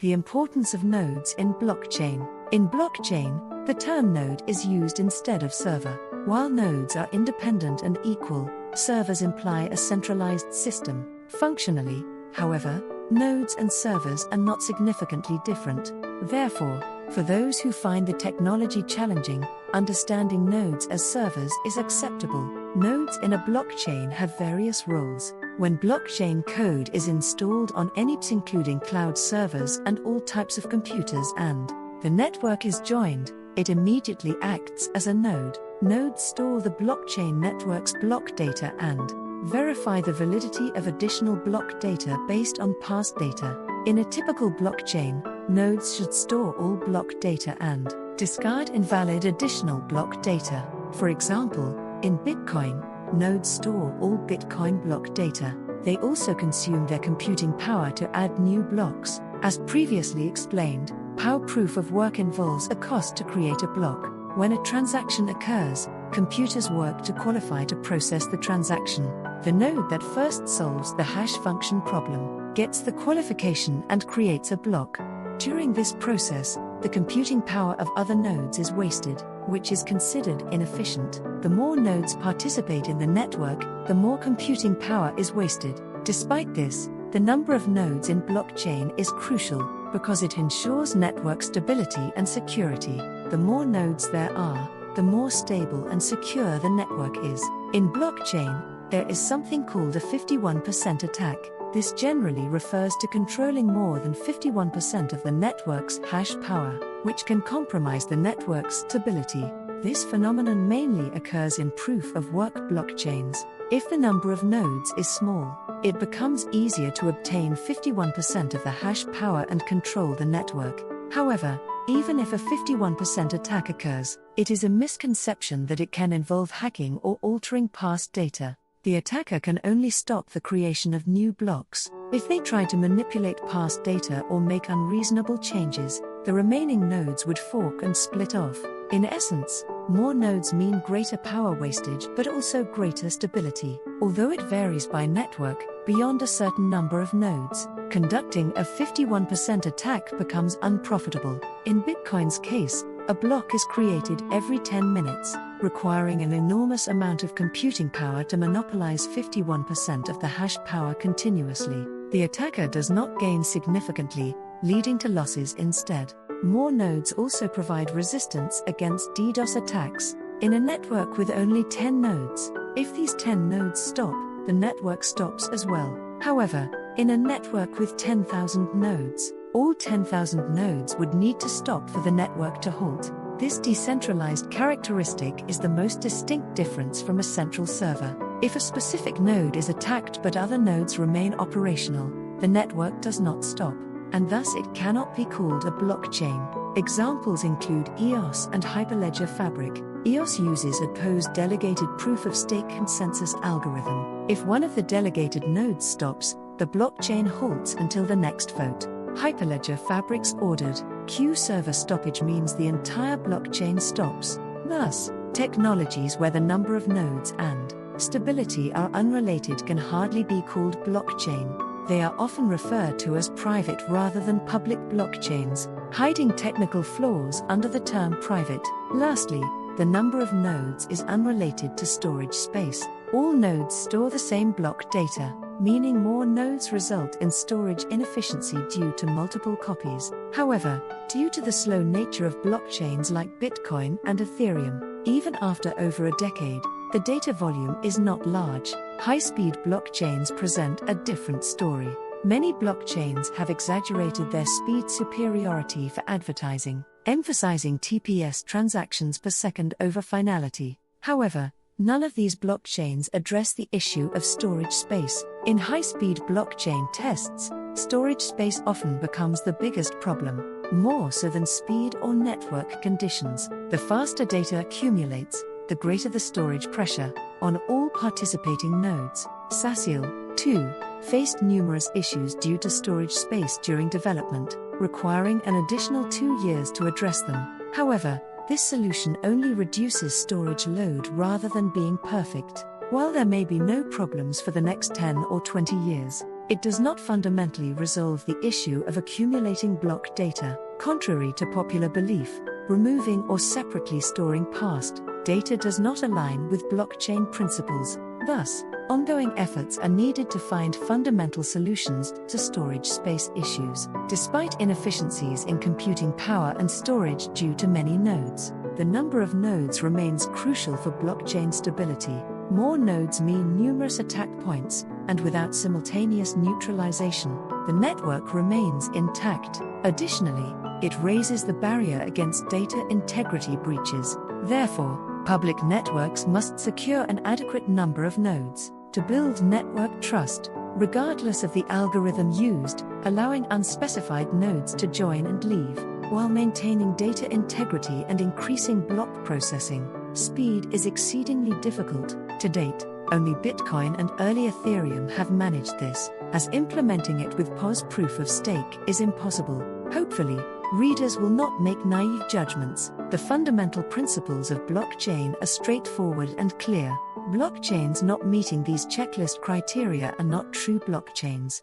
The importance of nodes in blockchain. In blockchain, the term node is used instead of server. While nodes are independent and equal, servers imply a centralized system. Functionally, however, nodes and servers are not significantly different. Therefore, for those who find the technology challenging, understanding nodes as servers is acceptable. Nodes in a blockchain have various roles. When blockchain code is installed on any including cloud servers and all types of computers and the network is joined, it immediately acts as a node. Nodes store the blockchain network's block data and verify the validity of additional block data based on past data. In a typical blockchain, nodes should store all block data and discard invalid additional block data. For example, in Bitcoin, nodes store all Bitcoin block data. They also consume their computing power to add new blocks. As previously explained, power proof of work involves a cost to create a block. When a transaction occurs, computers work to qualify to process the transaction. The node that first solves the hash function problem gets the qualification and creates a block. During this process, the computing power of other nodes is wasted, which is considered inefficient. The more nodes participate in the network, the more computing power is wasted. Despite this, the number of nodes in blockchain is crucial because it ensures network stability and security. The more nodes there are, the more stable and secure the network is. In blockchain, there is something called a 51% attack. This generally refers to controlling more than 51% of the network's hash power, which can compromise the network's stability. This phenomenon mainly occurs in proof-of-work blockchains. If the number of nodes is small, it becomes easier to obtain 51% of the hash power and control the network. However, even if a 51% attack occurs, it is a misconception that it can involve hacking or altering past data. The attacker can only stop the creation of new blocks. If they try to manipulate past data or make unreasonable changes, the remaining nodes would fork and split off. In essence, more nodes mean greater power wastage but also greater stability. Although it varies by network, beyond a certain number of nodes, conducting a 51% attack becomes unprofitable. In Bitcoin's case, a block is created every 10 minutes, requiring an enormous amount of computing power to monopolize 51% of the hash power continuously. The attacker does not gain significantly, leading to losses instead. More nodes also provide resistance against DDoS attacks. In a network with only 10 nodes, if these 10 nodes stop, the network stops as well. However, in a network with 10,000 nodes, all 10,000 nodes would need to stop for the network to halt. This decentralized characteristic is the most distinct difference from a central server. If a specific node is attacked but other nodes remain operational, the network does not stop, and thus it cannot be called a blockchain. Examples include EOS and Hyperledger Fabric. EOS uses a POS delegated proof-of-stake consensus algorithm. If one of the delegated nodes stops, the blockchain halts until the next vote. Hyperledger Fabric's ordered queue server stoppage means the entire blockchain stops. Thus, technologies where the number of nodes and stability are unrelated can hardly be called blockchain. They are often referred to as private rather than public blockchains, hiding technical flaws under the term private. Lastly, the number of nodes is unrelated to storage space. All nodes store the same block data, meaning more nodes result in storage inefficiency due to multiple copies. However, due to the slow nature of blockchains like Bitcoin and Ethereum, even after over a decade, the data volume is not large. High-speed blockchains present a different story. Many blockchains have exaggerated their speed superiority for advertising, emphasizing TPS transactions per second over finality. However, none of these blockchains address the issue of storage space. In high-speed blockchain tests, storage space often becomes the biggest problem, more so than speed or network conditions. The faster data accumulates, the greater the storage pressure on all participating nodes. SASEUL, too, faced numerous issues due to storage space during development, requiring an additional 2 years to address them. However, this solution only reduces storage load rather than being perfect. While there may be no problems for the next 10 or 20 years, it does not fundamentally resolve the issue of accumulating block data. Contrary to popular belief, removing or separately storing past data does not align with blockchain principles. Thus, ongoing efforts are needed to find fundamental solutions to storage space issues. Despite inefficiencies in computing power and storage due to many nodes, the number of nodes remains crucial for blockchain stability. More nodes mean numerous attack points, and without simultaneous neutralization, the network remains intact. Additionally, it raises the barrier against data integrity breaches. Therefore, public networks must secure an adequate number of nodes to build network trust, regardless of the algorithm used, allowing unspecified nodes to join and leave, while maintaining data integrity and increasing block processing speed is exceedingly difficult. To date, only Bitcoin and early Ethereum have managed this, as implementing it with POS proof of stake is impossible. Hopefully, readers will not make naive judgments. The fundamental principles of blockchain are straightforward and clear. Blockchains not meeting these checklist criteria are not true blockchains.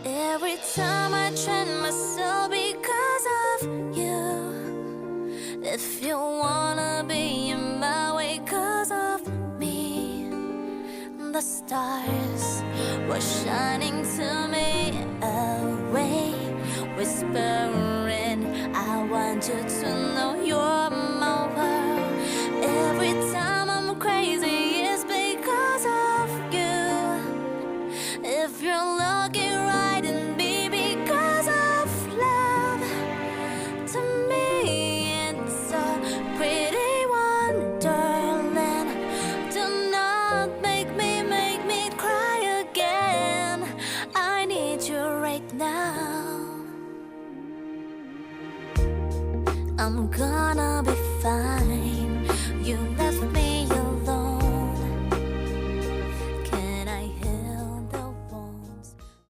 Every time I train myself because of you. If you wanna be in my way cause of me, the stars were shining to me away, whispering, I want you to know you're my world. Every time I'm crazy, it's because of you. If you're looking right in me because of love, to me it's a pretty wonderland. Do not make me cry again. I need you right now. I'm gonna be fine.